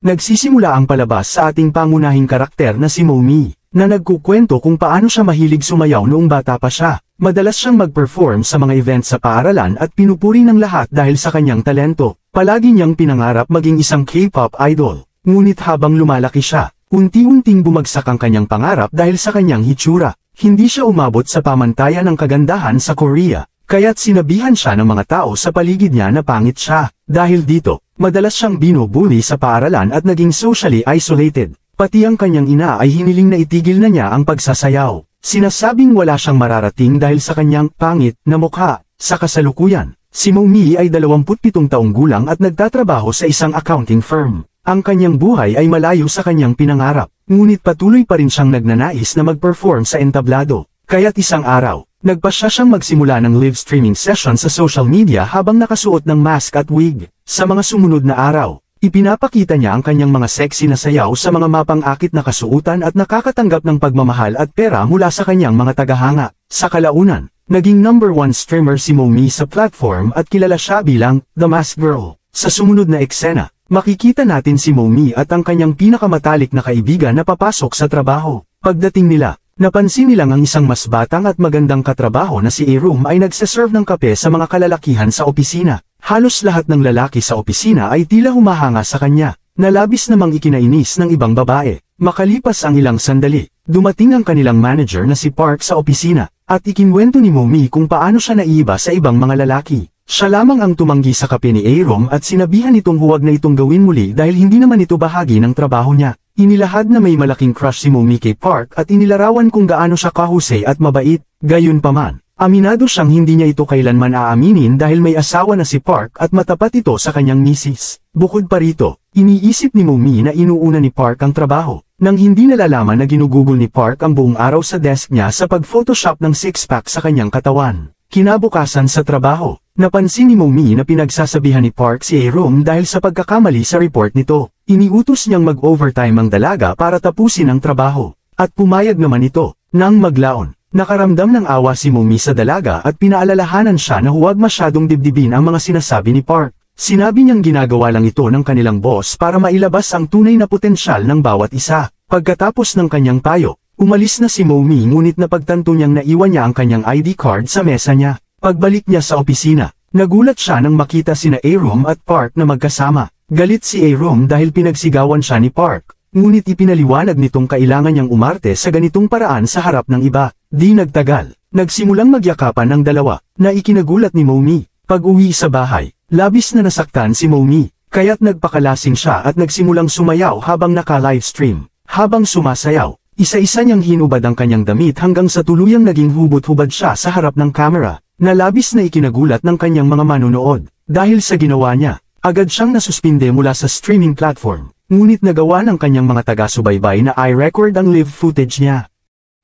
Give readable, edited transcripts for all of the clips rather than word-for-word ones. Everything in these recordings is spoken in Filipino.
nagsisimula ang palabas sa ating pangunahing karakter na si Momi, na nagkukwento kung paano siya mahilig sumayaw noong bata pa siya. Madalas siyang mag-perform sa mga event sa paaralan at pinupuri ng lahat dahil sa kanyang talento. Palagi niyang pinangarap maging isang K-pop idol. Ngunit habang lumalaki siya, unti-unting bumagsak ang kanyang pangarap dahil sa kanyang hitsura. Hindi siya umabot sa pamantayan ng kagandahan sa Korea, kaya't sinabihan siya ng mga tao sa paligid niya na pangit siya. Dahil dito, madalas siyang binubuli sa paaralan at naging socially isolated. Pati ang kanyang ina ay hiniling na itigil na niya ang pagsasayaw. Sinasabing wala siyang mararating dahil sa kanyang pangit na mukha. Sa kasalukuyan, si Momi ay 27 taong gulang at nagtatrabaho sa isang accounting firm. Ang kanyang buhay ay malayo sa kanyang pinangarap, ngunit patuloy pa rin siyang nagnanais na mag-perform sa entablado. Kaya't isang araw, nagpasya siyang magsimula ng live streaming session sa social media habang nakasuot ng mask at wig. Sa mga sumunod na araw, ipinapakita niya ang kanyang mga sexy na sayaw sa mga mapang-akit na kasuotan at nakakatanggap ng pagmamahal at pera mula sa kanyang mga tagahanga. Sa kalaunan, naging #1 streamer si Momi sa platform at kilala siya bilang The Mask Girl. Sa sumunod na eksena, makikita natin si Momi at ang kanyang pinakamatalik na kaibigan na papasok sa trabaho. Pagdating nila, napansin nilang ang isang mas batang at magandang katrabaho na si Arum ay nagsaserve ng kape sa mga kalalakihan sa opisina. Halos lahat ng lalaki sa opisina ay tila humahanga sa kanya, na labis namang ikinainis ng ibang babae. Makalipas ang ilang sandali, dumating ang kanilang manager na si Park sa opisina, at ikinwento ni Momi kung paano siya naiiba sa ibang mga lalaki. Siya lamang ang tumanggi sa kape ni Arum at sinabihan itong huwag na itong gawin muli dahil hindi naman ito bahagi ng trabaho niya. Inilahad na may malaking crush si Momi kay Park at inilarawan kung gaano siya kahusay at mabait. Gayunpaman, aminado siyang hindi niya ito kailanman aaminin dahil may asawa na si Park at matapat ito sa kanyang misis. Bukod pa rito, iniisip ni Momi na inuuna ni Park ang trabaho, nang hindi nalalaman na ginugugol ni Park ang buong araw sa desk niya sa pag-photoshop ng six-pack sa kanyang katawan. Kinabukasan sa trabaho, napansin ni Momi na pinagsasabihan ni Park si Arum dahil sa pagkakamali sa report nito. Iniutos niyang mag-overtime ang dalaga para tapusin ang trabaho, at pumayag naman ito. Nang maglaon, nakaramdam ng awa si Momi sa dalaga at pinaalalahanan siya na huwag masyadong dibdibin ang mga sinasabi ni Park. Sinabi niyang ginagawa lang ito ng kanilang boss para mailabas ang tunay na potensyal ng bawat isa. Pagkatapos ng kanyang payo, umalis na si Momi ngunit napagtanto niyang naiwan niya ang kanyang ID card sa mesa niya. Pagbalik niya sa opisina, nagulat siya nang makita sina Arum at Park na magkasama. Galit si Arum dahil pinagsigawan siya ni Park, ngunit ipinaliwanag nitong kailangan niyang umarte sa ganitong paraan sa harap ng iba. Di nagtagal, nagsimulang magyakapan ang dalawa, na ikinagulat ni Momi. Pag-uwi sa bahay, labis na nasaktan si Momi, kaya't nagpakalasing siya at nagsimulang sumayaw habang naka-livestream. Habang sumasayaw, isa-isa niyang hinubad ang kanyang damit hanggang sa tuluyang naging hubot-hubad siya sa harap ng camera, na labis na ikinagulat ng kanyang mga manonood. Dahil sa ginawa niya, agad siyang nasuspinde mula sa streaming platform, ngunit nagawa ng kanyang mga taga-subaybay na i-record ang live footage niya.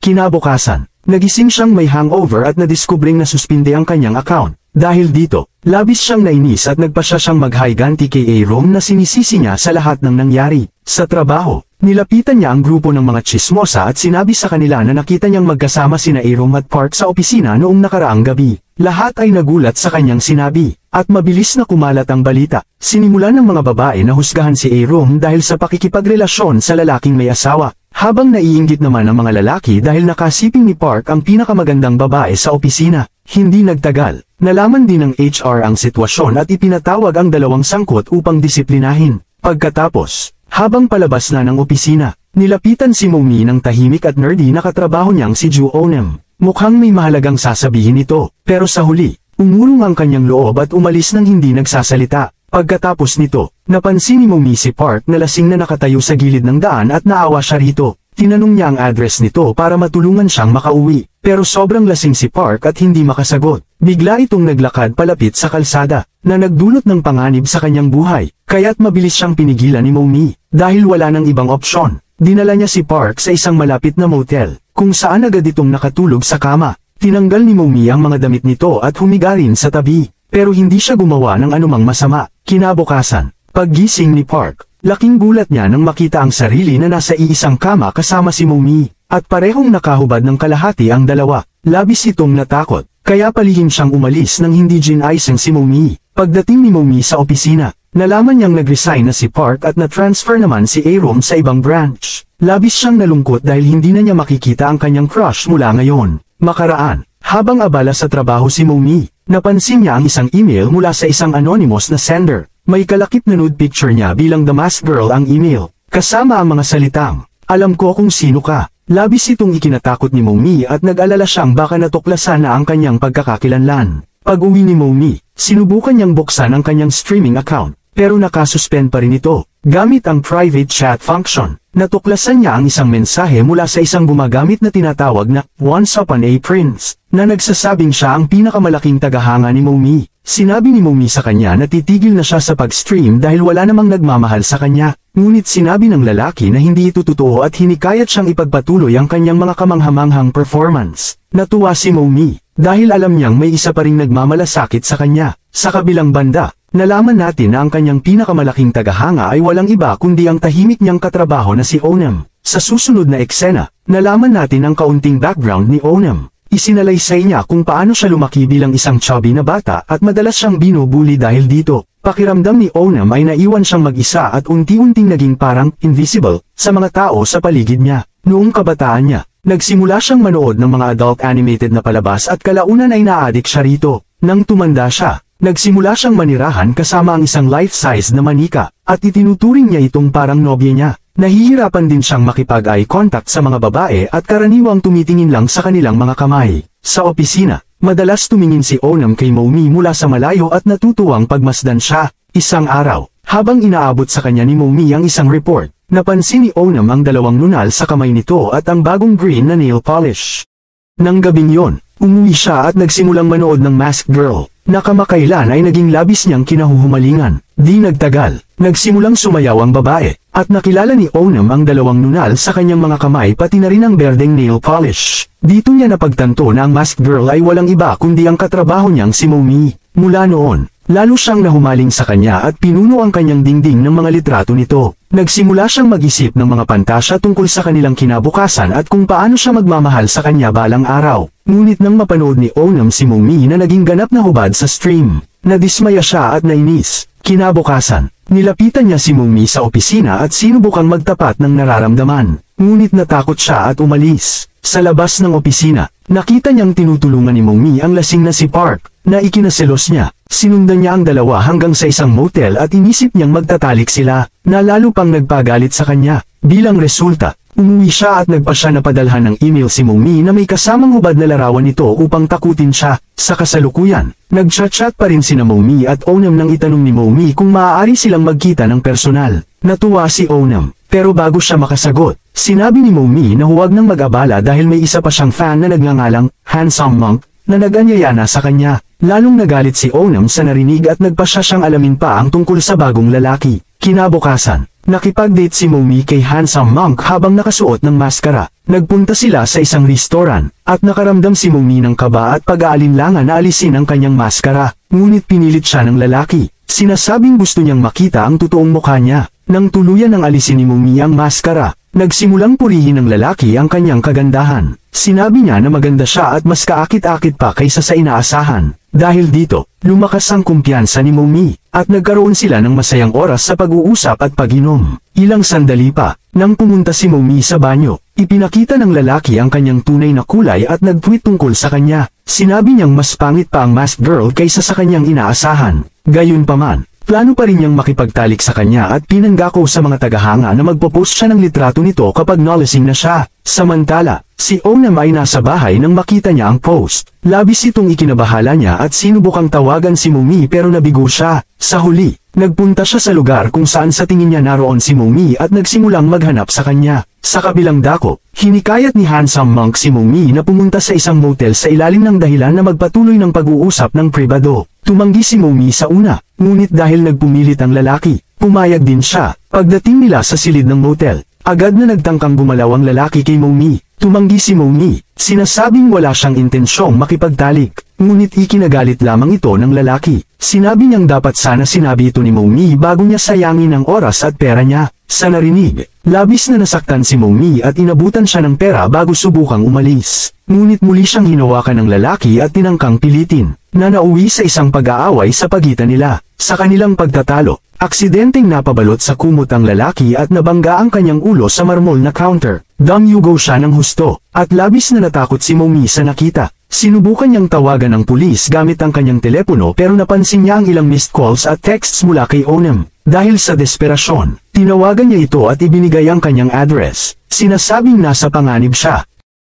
Kinabukasan, nagising siyang may hangover at nadiskubring nasuspinde ang kanyang account. Dahil dito, labis siyang nainis at nagpasya siyang maghiganti kay Arum na sinisisi niya sa lahat ng nangyari. Sa trabaho, nilapitan niya ang grupo ng mga tsismosa at sinabi sa kanila na nakita niyang magkasama sina Arum at Park sa opisina noong nakaraang gabi. Lahat ay nagulat sa kanyang sinabi, at mabilis na kumalat ang balita. Sinimulan ng mga babae na husgahan si Arum dahil sa pakikipagrelasyon sa lalaking may asawa, habang naiinggit naman ang mga lalaki dahil nakasiping ni Park ang pinakamagandang babae sa opisina. Hindi nagtagal, nalaman din ng HR ang sitwasyon at ipinatawag ang dalawang sangkot upang disiplinahin. Pagkatapos, habang palabas na ng opisina, nilapitan si Momi ng tahimik at nerdy na katrabaho niyang si Ju Onem. Mukhang may mahalagang sasabihin ito, pero sa huli, umurong ang kanyang loob at umalis nang hindi nagsasalita. Pagkatapos nito, napansin ni Momi si Park na lasing na nakatayo sa gilid ng daan at naawa siya rito. Tinanong niya ang address nito para matulungan siyang makauwi, pero sobrang lasing si Park at hindi makasagot. Bigla itong naglakad palapit sa kalsada, na nagdulot ng panganib sa kanyang buhay, kaya't mabilis siyang pinigilan ni Momi. Dahil wala nang ibang opsyon, dinala niya si Park sa isang malapit na motel, kung saan agad itong nakatulog sa kama. Tinanggal ni Momi ang mga damit nito at humiga rin sa tabi, pero hindi siya gumawa ng anumang masama. Kinabukasan, paggising ni Park, laking gulat niya nang makita ang sarili na nasa iisang kama kasama si Momi, at parehong nakahubad ng kalahati ang dalawa. Labis itong natakot, kaya palihim siyang umalis nang hindi ginaisang si Momi. Pagdating ni Momi sa opisina, nalaman niyang nag-resign na si Park at na-transfer naman si Arom sa ibang branch. Labis siyang nalungkot dahil hindi na niya makikita ang kanyang crush mula ngayon. Makaraan, habang abala sa trabaho si Momi, napansin niya ang isang email mula sa isang anonymous na sender. May kalakip na nude picture niya bilang The Masked Girl ang email, kasama ang mga salitang, "Alam ko kung sino ka." Labis itong ikinatakot ni Momi at nag-alala siyang baka natuklasan na ang kanyang pagkakakilanlan. Pag-uwi ni Momi, sinubukan niyang buksan ang kanyang streaming account, pero nakasuspend pa rin ito. Gamit ang private chat function, natuklasan niya ang isang mensahe mula sa isang gumagamit na tinatawag na Once Upon a Prince, na nagsasabing siya ang pinakamalaking tagahanga ni Momi. Sinabi ni Momi sa kanya na titigil na siya sa pag-stream dahil wala namang nagmamahal sa kanya. Ngunit sinabi ng lalaki na hindi ito totoo at hinikayat siyang ipagpatuloy ang kanyang mga kamanghamanghang performance. Natuwa si Momi, dahil alam niyang may isa pa ring nagmamalasakit sa kanya. Sa kabilang banda, nalaman natin na ang kanyang pinakamalaking tagahanga ay walang iba kundi ang tahimik niyang katrabaho na si Onam. Sa susunod na eksena, nalaman natin ang kaunting background ni Onam. Isinalaysay niya kung paano siya lumaki bilang isang chubby na bata at madalas siyang binubuli dahil dito. Pakiramdam ni Onam ay naiwan siyang mag-isa at unti-unting naging parang invisible sa mga tao sa paligid niya. Noong kabataan niya, nagsimula siyang manood ng mga adult animated na palabas at kalaunan ay na-addict siya rito. Nang tumanda siya, nagsimula siyang manirahan kasama ang isang life-size na manika at itinuturing niya itong parang nobya niya. Nahihirapan din siyang makipag-eye contact sa mga babae at karaniwang tumitingin lang sa kanilang mga kamay. Sa opisina, madalas tumingin si Onam kay Momi mula sa malayo at natutuwang pagmasdan siya. Isang araw, habang inaabot sa kanya ni Momi ang isang report, napansin ni Onam ang dalawang nunal sa kamay nito at ang bagong green na nail polish. Nang gabing yon, umuwi siya at nagsimulang manood ng Masked Girl, na kamakailan ay naging labis niyang kinahuhumalingan. Di nagtagal, nagsimulang sumayaw ang babae, at nakilala ni Onam ang dalawang nunal sa kanyang mga kamay pati na rin ang berdeng nail polish. Dito niya napagtanto na ang Masked Girl ay walang iba kundi ang katrabaho niyang si Momi. Mula noon, lalo siyang nahumaling sa kanya at pinuno ang kanyang dingding ng mga litrato nito. Nagsimula siyang mag-isip ng mga pantasya tungkol sa kanilang kinabukasan at kung paano siya magmamahal sa kanya balang araw. Ngunit nang mapanood ni Onam si Momi na naging ganap na hubad sa stream, nadismaya siya at nainis. Kinabukasan, nilapitan niya si Momi sa opisina at sinubukang magtapat ng nararamdaman. Ngunit natakot siya at umalis. Sa labas ng opisina, nakita niyang tinutulungan ni Momi ang lasing na si Park, na ikinaselos niya. Sinundan niya ang dalawa hanggang sa isang motel at inisip niyang magtatalik sila, na lalo pang nagpagalit sa kanya. Bilang resulta, umuwi siya at nagpasya na padalhan ng email si Momi na may kasamang hubad na larawan nito upang takutin siya. Sa kasalukuyan, nag-chat-chat pa rin sina Momi at Onam nang itanong ni Momi kung maaari silang magkita ng personal. Natuwa si Onam, pero bago siya makasagot, sinabi ni Momi na huwag nang mag-abala dahil may isa pa siyang fan na nagngangalang Handsome Monk na nag-anyaya na sa kanya. Lalong nagalit si Onam sa narinig at nagpasya siyang alamin pa ang tungkol sa bagong lalaki. Kinabukasan, nakipag-date si Momi kay Handsome Monk habang nakasuot ng maskara. Nagpunta sila sa isang restoran, at nakaramdam si Momi ng kaba at pag-aalinlangan na alisin ang kanyang maskara. Ngunit pinilit siya ng lalaki. Sinasabing gusto niyang makita ang totoong mukha niya. Nang tuluyan ng alisin ni Momi ang maskara, nagsimulang purihin ng lalaki ang kanyang kagandahan. Sinabi niya na maganda siya at mas kaakit-akit pa kaysa sa inaasahan. Dahil dito, lumakas ang kumpiyansa ni Momi, at nagkaroon sila ng masayang oras sa pag-uusap at pag-inom. Ilang sandali pa, nang pumunta si Momi sa banyo, ipinakita ng lalaki ang kanyang tunay na kulay at nag-tweet tungkol sa kanya. Sinabi niyang mas pangit pa ang Masked Girl kaysa sa kanyang inaasahan. Gayunpaman, plano pa rin niyang makipagtalik sa kanya at pinanggako sa mga tagahanga na magpo-post siya ng litrato nito kapag nalasing na siya. Samantala, si Onam ay nasa bahay nang makita niya ang post. Labis itong ikinabahala niya at sinubukang tawagan si Momi pero nabigo siya. Sa huli, nagpunta siya sa lugar kung saan sa tingin niya naroon si Momi at nagsimulang maghanap sa kanya. Sa kabilang dako, hinikayat ni Handsome Monk si Momi na pumunta sa isang motel sa ilalim ng dahilan na magpatuloy ng pag-uusap ng pribado. Tumanggi si Momi sa una, ngunit dahil nagpumilit ang lalaki, pumayag din siya. Pagdating nila sa silid ng motel, agad na nagtangkang gumalaw ang lalaki kay Momi. Tumanggi si Momi, sinasabing wala siyang intensyong makipagtalik, ngunit ikinagalit lamang ito ng lalaki. Sinabi niyang dapat sana sinabi ito ni Momi bago niya sayangin ang oras at pera niya. Sa narinig, labis na nasaktan si Momi at inabutan siya ng pera bago subukang umalis. Ngunit muli siyang hinawakan ng lalaki at tinangkang pilitin, na nauwi sa isang pag-aaway sa pagitan nila. Sa kanilang pagtatalo, Aksidenteng napabalot sa kumot ang lalaki at nabangga ang kanyang ulo sa marmol na counter. Damyugaw siya ng husto, at labis na natakot si Momi sa nakita. Sinubukan niyang tawagan ng pulis gamit ang kanyang telepono pero napansin niya ang ilang missed calls at texts mula kay Onem. Dahil sa desperasyon, tinawagan niya ito at ibinigay ang kanyang address. Sinasabing nasa panganib siya.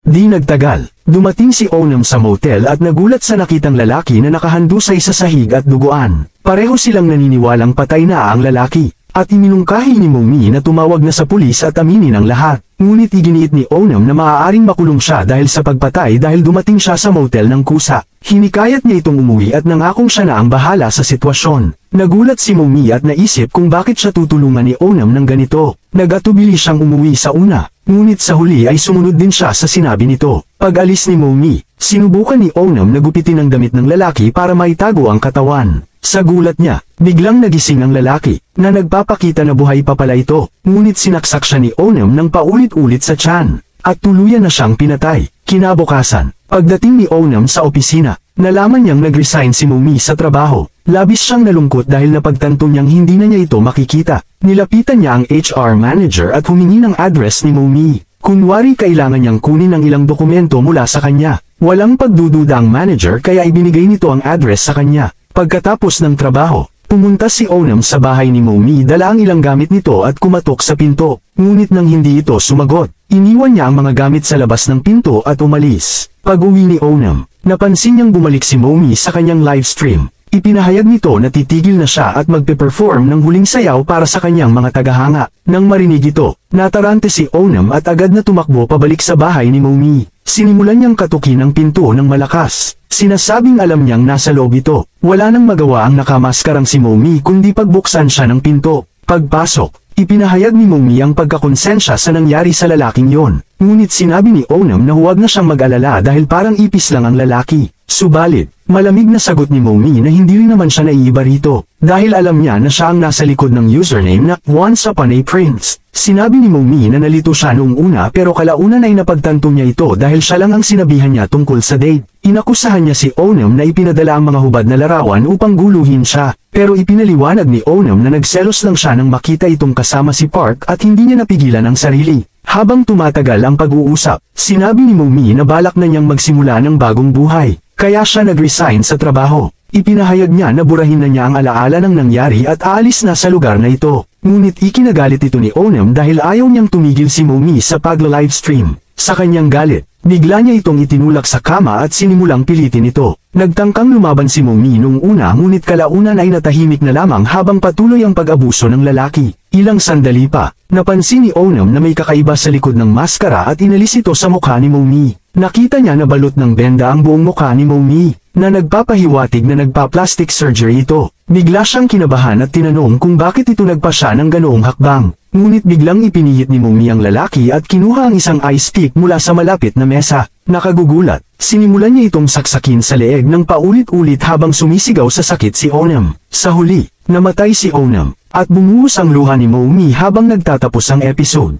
Di nagtagal, dumating si Onem sa motel at nagulat sa nakitang lalaki na nakahandusay sa sahig at duguan. Pareho silang naniniwalang patay na ang lalaki, at iminungkahi ni Momi na tumawag na sa pulis at aminin ang lahat. Ngunit iginiit ni Onem na maaaring makulong siya dahil sa pagpatay dahil dumating siya sa motel ng kusa. Hinikayat niya itong umuwi at nangakong siya na ang bahala sa sitwasyon. Nagulat si Momi at naisip kung bakit siya tutulungan ni Onem ng ganito. Nagatubili siyang umuwi sa una, ngunit sa huli ay sumunod din siya sa sinabi nito. Pag-alis ni Momi, sinubukan ni Onem na gupitin ang damit ng lalaki para maitago ang katawan. Sa gulat niya, biglang nagising ang lalaki, na nagpapakita na buhay pa pala ito, ngunit sinaksak siya ni Onem ng paulit-ulit sa tiyan, at tuluyan na siyang pinatay. Kinabukasan, pagdating ni Onem sa opisina, nalaman niyang nag-resign si Momi sa trabaho. Labis siyang nalungkot dahil napagtanto niyang hindi na niya ito makikita. Nilapitan niya ang HR manager at humingi ng address ni Momi. Kunwari kailangan niyang kunin ang ilang dokumento mula sa kanya. Walang pagdududa ang manager kaya ibinigay nito ang address sa kanya. Pagkatapos ng trabaho, pumunta si Onem sa bahay ni Momi, dala ang ilang gamit nito at kumatok sa pinto. Ngunit nang hindi ito sumagot, iniwan niya ang mga gamit sa labas ng pinto at umalis. Pag-uwi ni Onem, napansin niyang bumalik si Momi sa kanyang live stream. Ipinahayag nito na titigil na siya at magpe-perform ng huling sayaw para sa kanyang mga tagahanga. Nang marinig ito, natarante si Onem at agad na tumakbo pabalik sa bahay ni Momi. Sinimulan niyang katukin ang pinto ng malakas. Sinasabing alam niyang nasa loob ito. Wala nang magawa ang nakamaskarang si Momi kundi pagbuksan siya ng pinto. Pagpasok, ipinahayag ni Momi ang pagkakonsensya sa nangyari sa lalaking yon. Ngunit sinabi ni Onem na huwag na siyang mag-alala dahil parang ipis lang ang lalaki. Subalit, malamig na sagot ni Momi na hindi rin naman siya naiiba rito, dahil alam niya na siya ang nasa likod ng username na Once Upon a Prince. Sinabi ni Momi na nalito siya noong una pero kalaunan ay napagtanto niya ito dahil siya lang ang sinabihan niya tungkol sa date. Inakusahan niya si Onem na ipinadala ang mga hubad na larawan upang guluhin siya, pero ipinaliwanag ni Onem na nagselos lang siya nang makita itong kasama si Park at hindi niya napigilan ang sarili. Habang tumatagal ang pag-uusap, sinabi ni Momi na balak na niyang magsimula ng bagong buhay. Kaya siya nag-resign sa trabaho. Ipinahayag niya na burahin na niya ang alaala ng nangyari at aalis na sa lugar na ito. Ngunit ikinagalit ito ni Onem dahil ayaw niyang tumigil si Momi sa pag-livestream. Sa kanyang galit, bigla niya itong itinulak sa kama at sinimulang pilitin ito. Nagtangkang lumaban si Momi noong una ngunit kalaunan ay natahimik na lamang habang patuloy ang pag-abuso ng lalaki. Ilang sandali pa, napansin ni Onem na may kakaiba sa likod ng maskara at inalis ito sa mukha ni Momi. Nakita niya na balot ng benda ang buong mukha ni Momi, na nagpapahiwatig na nagpa-plastic surgery ito. Bigla siyang kinabahan at tinanong kung bakit ito nagpa siya ng ganoong hakbang. Ngunit biglang ipinihit ni Momi ang lalaki at kinuha ang isang ice pick mula sa malapit na mesa. Nakagugulat, sinimulan niya itong saksakin sa leeg ng paulit-ulit habang sumisigaw sa sakit si Onem. Sa huli, namatay si Onem, at bumuhos ang luha ni Momi habang nagtatapos ang episode.